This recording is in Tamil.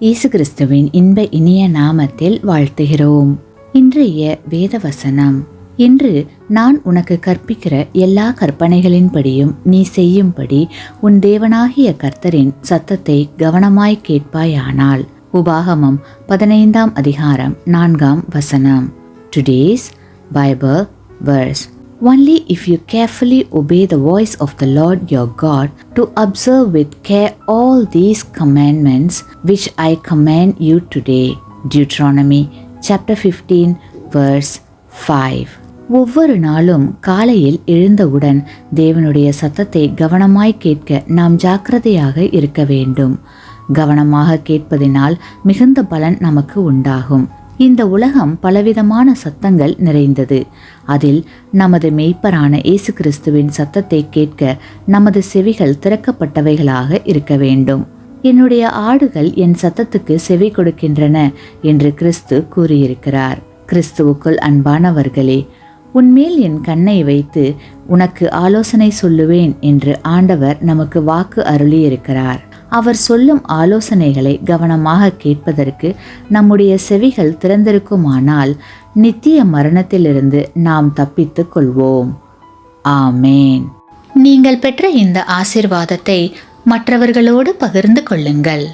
இயேசு கிறிஸ்துவின் இன்ப இனிய நாமத்தில் வாழ்த்துகிறோம். இன்றைய வேத வசனம்: இன்று நான் உனக்கு கற்பிக்கிற எல்லா கற்பனைகளின்படியும் நீ செய்யும்படி உன் தேவனாகிய கர்த்தரின் சத்தத்தை கவனமாய் கேட்பாயானால். உபாகமம் 15ஆம் அதிகாரம் 4ஆம் வசனம். Today's Bible verse: Only if you carefully obey the voice of the Lord your God to observe with care all these commandments which I command you today. Deuteronomy chapter 15 verse 5. ஒவ்வொரு நாளும் காலையில் எழுந்தவுடன் தேவனுடைய சத்தத்தை கவனமாய் கேட்க நாம் ஜாக்கிரதையாக இருக்க வேண்டும். கவனமாக கேட்பதினால் மிகுந்த பலன் நமக்கு உண்டாகும். இந்த உலகம் பலவிதமான சத்தங்கள் நிறைந்தது. அதில் நமது மெய்ப்பரான இயேசு கிறிஸ்துவின் சத்தத்தை கேட்க நமது செவிகள் திறக்கப்பட்டவைகளாக இருக்க வேண்டும். என்னுடைய ஆடுகள் என் சத்தத்துக்கு செவி கொடுக்கின்றன என்று கிறிஸ்து கூறியிருக்கிறார். கிறிஸ்துவுக்குள் அன்பானவர்களே, உன்மேல் என் கண்ணை வைத்து உனக்கு ஆலோசனை சொல்லுவேன் என்று ஆண்டவர் நமக்கு வாக்கு அருளியிருக்கிறார். அவர் சொல்லும் ஆலோசனைகளை கவனமாக கேட்பதற்கு நம்முடைய செவிகள் திறந்திருக்குமானால் நித்திய மரணத்திலிருந்து நாம் தப்பித்துக் கொள்வோம். ஆமேன். நீங்கள் பெற்ற இந்த ஆசீர்வாதத்தை மற்றவர்களோடு பகிர்ந்து கொள்ளுங்கள்.